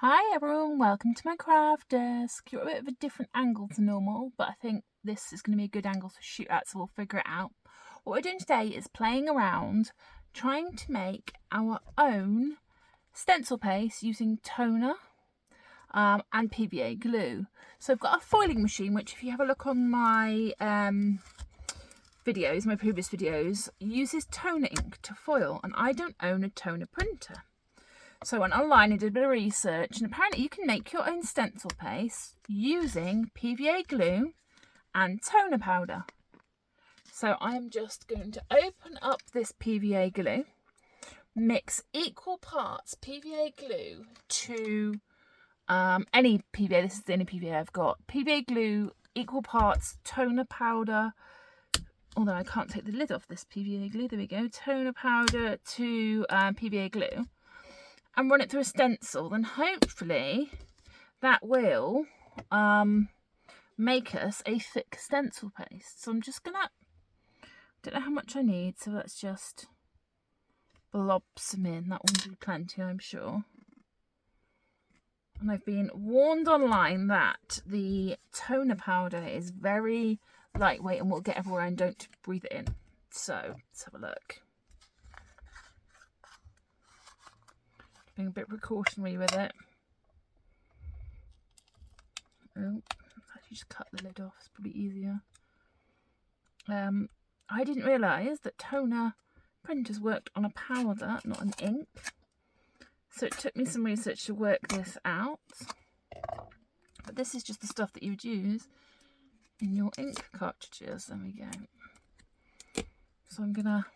Hi everyone, welcome to my craft desk. You're at a bit of a different angle to normal, but I think this is going to be a good angle to shoot at, so we'll figure it out. What we're doing today is playing around, trying to make our own stencil paste using toner and PVA glue. So I've got a foiling machine, which if you have a look on my videos, my previous videos, uses toner ink to foil, and I don't own a toner printer. So I went online and did a bit of research, and apparently you can make your own stencil paste using PVA glue and toner powder. So I am just going to open up this PVA glue, mix equal parts PVA glue to any PVA, this is the only PVA I've got, PVA glue, equal parts toner powder, although I can't take the lid off this PVA glue, there we go, toner powder to PVA glue, and run it through a stencil. Then hopefully that will make us a thick stencil paste. So I'm just gonna, don't know how much I need, so let's just blob some in. That will be plenty, I'm sure. And I've been warned online that the toner powder is very lightweight and will get everywhere, and don't breathe it in. So let's have a look. Being a bit precautionary with it. Oh, actually just cut the lid off, it's probably easier. I didn't realise that toner printers worked on a powder, not an ink. So it took me some research to work this out. But this is just the stuff that you would use in your ink cartridges. There we go. So I'm gonna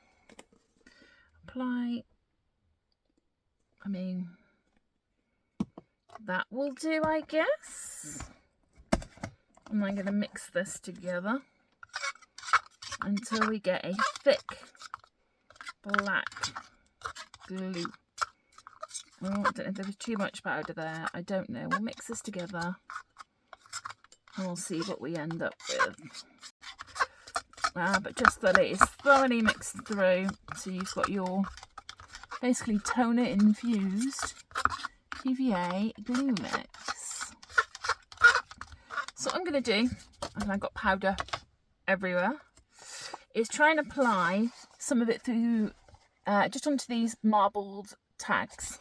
apply, I mean, that will do, I guess. And I'm going to mix this together until we get a thick black glue. Oh, I don't know if there was too much powder there. I don't know. We'll mix this together and we'll see what we end up with. But just that it is thoroughly mixed through, so you've got your basically toner infused PVA glue mix. So what I'm going to do, and I've got powder everywhere, is try and apply some of it through just onto these marbled tags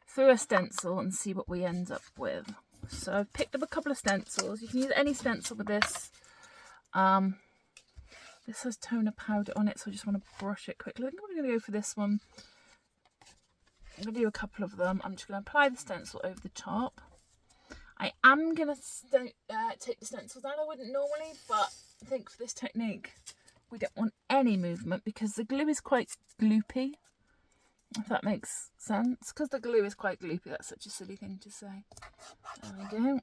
through a stencil and see what we end up with. So I've picked up a couple of stencils. You can use any stencil with this. This has toner powder on it, so I just want to brush it quickly. I think I'm going to go for this one. I'm going to do a couple of them. I'm just going to apply the stencil over the top. I am going to take the stencil down. I wouldn't normally, but I think for this technique we don't want any movement because the glue is quite gloopy, if that makes sense. Because the glue is quite gloopy, that's such a silly thing to say. There we go.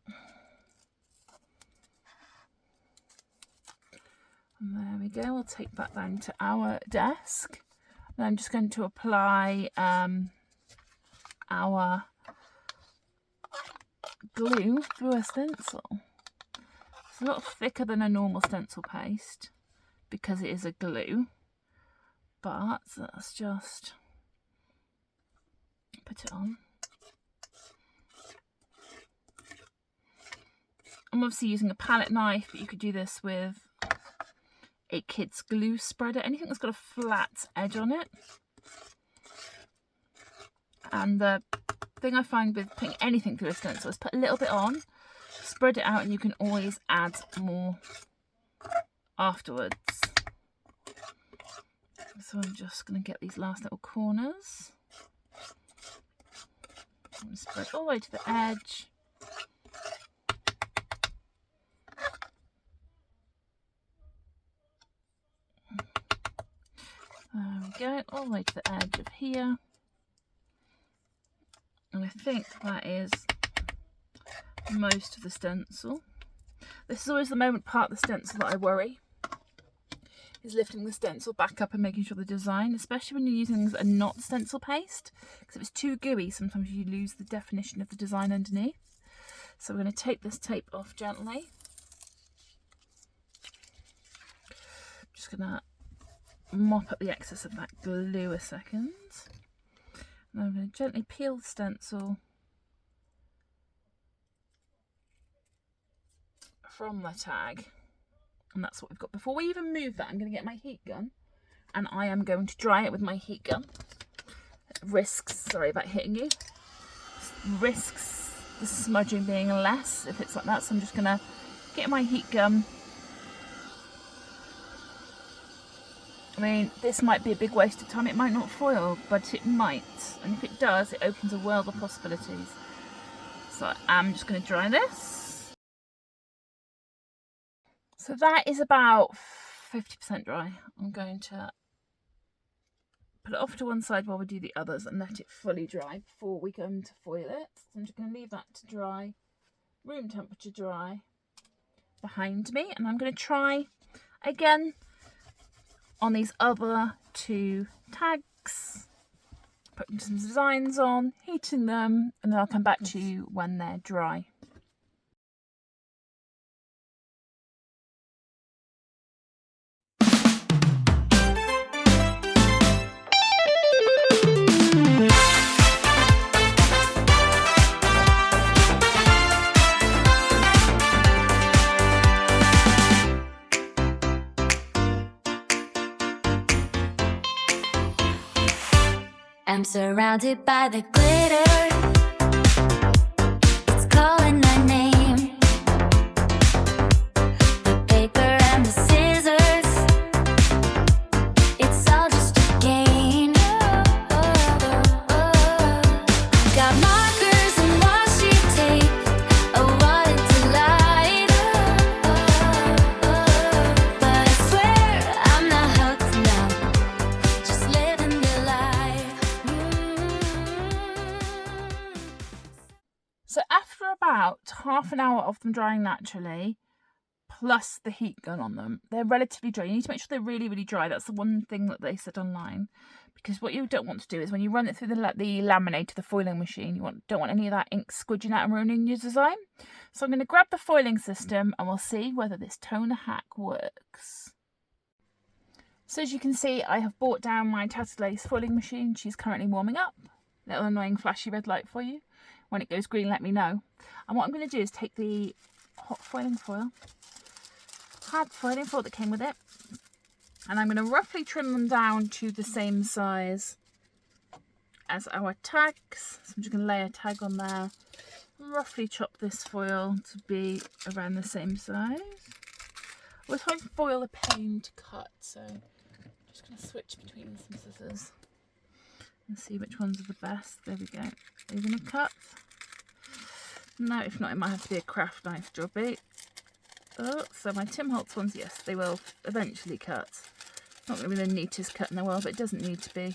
And there we go. We'll take that down to our desk. And I'm just going to apply our glue through a stencil. It's a lot thicker than a normal stencil paste because it is a glue, but let's just put it on. I'm obviously using a palette knife, but you could do this with a kid's glue spreader, anything that's got a flat edge on it. And the thing I find with putting anything through a stencil is put a little bit on, spread it out, and you can always add more afterwards. So I'm just going to get these last little corners and spread all the way to the edge. There we go, all the way to the edge of here. And I think that is most of the stencil. This is always the part of the stencil that I worry, is lifting the stencil back up and making sure the design, especially when you're using a not stencil paste, because if it's too gooey, sometimes you lose the definition of the design underneath. So we're going to take this tape off gently. Just going to mop up the excess of that glue a second. And I'm going to gently peel the stencil from the tag. And that's what we've got. Before we even move that, I'm going to get my heat gun and I am going to dry it with my heat gun. Sorry about hitting you. Risks the smudging being less if it's like that. So I'm just going to get my heat gun. I mean, this might be a big waste of time. It might not foil, but it might. And if it does, it opens a world of possibilities. So I'm just going to dry this. So that is about 50% dry. I'm going to put it off to one side while we do the others and let it fully dry before we go to foil it. So I'm just going to leave that to dry, room temperature dry, behind me. And I'm going to try again on these other two tags, putting some designs on, heating them, and then I'll come back to you when they're dry. I'm surrounded by the glitter, it's calling my name. The paper and the scissors, it's all just a game. Got markers and washi tape, I wanted to light, but I swear I'm not hooked now, just living the life. So after about half an hour of them drying naturally, plus the heat gun on them, they're relatively dry. You need to make sure they're really, really dry. That's the one thing that they said online. Because what you don't want to do is when you run it through the laminator, the foiling machine, you don't want any of that ink squidging out and ruining your design. So I'm going to grab the foiling system and we'll see whether this toner hack works. So as you can see, I have brought down my tattered lace foiling machine. She's currently warming up. Little annoying flashy red light for you. When it goes green, let me know. And what I'm going to do is take the hot foiling foil, hard foiling foil that came with it, and I'm going to roughly trim them down to the same size as our tags. So I'm just going to lay a tag on there, roughly chop this foil to be around the same size. I always find foil a pain to cut, so I'm just going to switch between some scissors and see which ones are the best. There we go. Are you going to cut? No, if not, it might have to be a craft knife jobby. Oh, so my Tim Holtz ones, yes, they will eventually cut. It's not going to be the neatest cut in the world, but it doesn't need to be.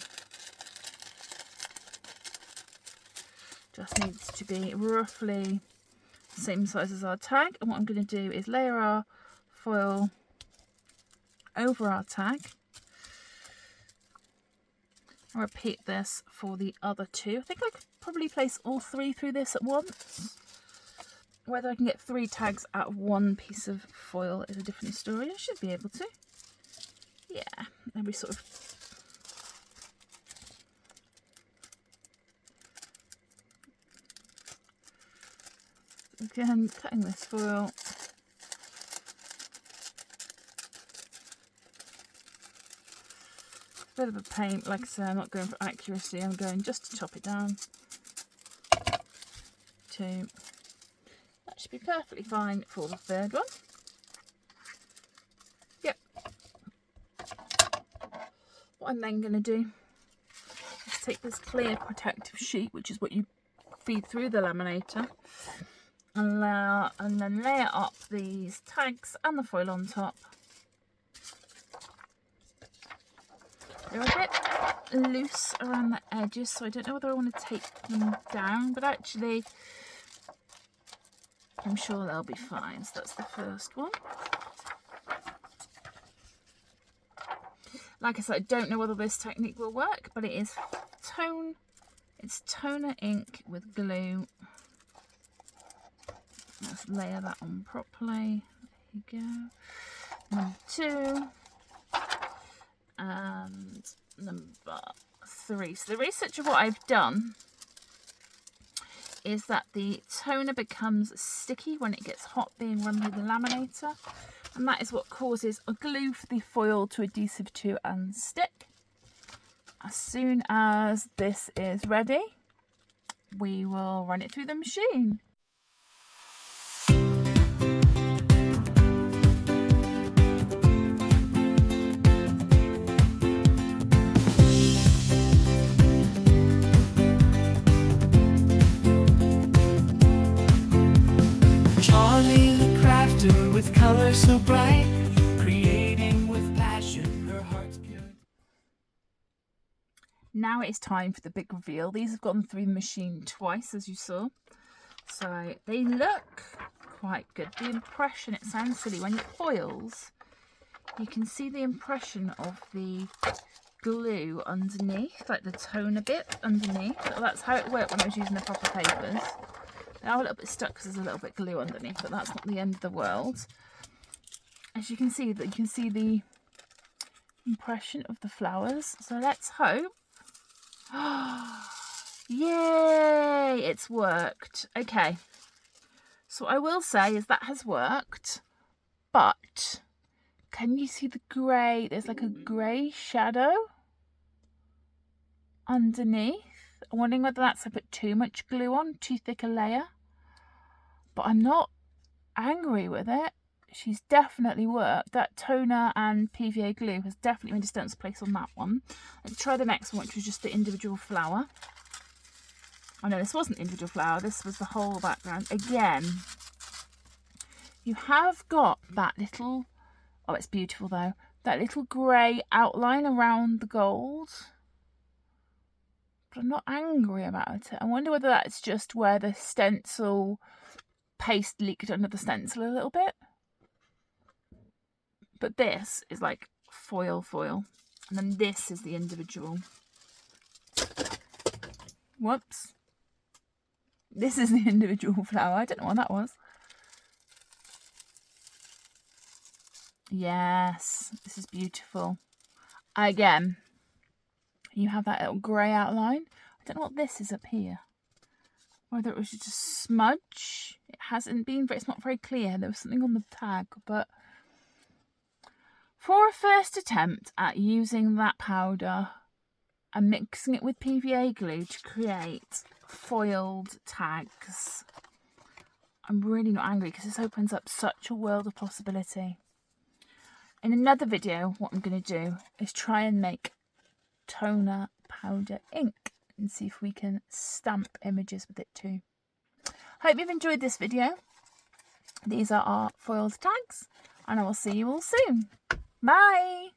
Just needs to be roughly the same size as our tag. And what I'm going to do is layer our foil over our tag. I'll repeat this for the other two. I think I could probably place all three through this at once. Whether I can get 3 tags out of one piece of foil is a different story. I should be able to. Yeah, every sort of... Again, cutting this foil. Bit of a pain, like I say, I'm not going for accuracy, I'm going just to chop it down. 2. That should be perfectly fine for the third one. Yep. What I'm then going to do is take this clear protective sheet, which is what you feed through the laminator, and then layer up these tags and the foil on top. They're a bit loose around the edges, so I don't know whether I want to take them down, but actually I'm sure they'll be fine. So that's the first one. Like I said, I don't know whether this technique will work, but it is toner ink with glue. Let's layer that on properly. There you go. Number 2. And number 3. So the research of what I've done is that the toner becomes sticky when it gets hot being run through the laminator, and that is what causes a glue for the foil to adhesive to and stick. As soon as this is ready, we will run it through the machine. Charlie the crafter with color so bright, creating with passion, her heart's pure. Now it's time for the big reveal. These have gone through the machine twice, as you saw. So they look quite good. The impression, it sounds silly, when it foils, you can see the impression of the glue underneath, like the toner bit underneath. So that's how it worked when I was using the proper papers. They are a little bit stuck because there's a little bit glue underneath, but that's not the end of the world. As you can see, that you can see the impression of the flowers. So let's hope. Yay! It's worked. Okay. So what I will say is that has worked, but can you see the grey? There's like a grey shadow underneath. I'm wondering whether that's I put too much glue on, too thick a layer. But I'm not angry with it. She's definitely worked. That toner and PVA glue has definitely made a Stencil place on that one. Let's try the next one, which was just the individual flower. Oh no, this wasn't the individual flower. This was the whole background. Again, you have got that little, oh, it's beautiful though, that little grey outline around the gold. But I'm not angry about it. I wonder whether that's just where the stencil paste leaked under the stencil a little bit. But this is like foil. And then this is the individual. Whoops. This is the individual flower. I don't know what that was. Yes, this is beautiful. Again, you have that little grey outline. I don't know what this is up here. Whether it was just a smudge. It hasn't been, but it's not very clear. There was something on the tag, but for a first attempt at using that powder and mixing it with PVA glue to create foiled tags, I'm really not angry because this opens up such a world of possibility. In another video, what I'm going to do is try and make toner powder ink and see if we can stamp images with it too. Hope you've enjoyed this video. These are our foiled tags, and I will see you all soon. Bye!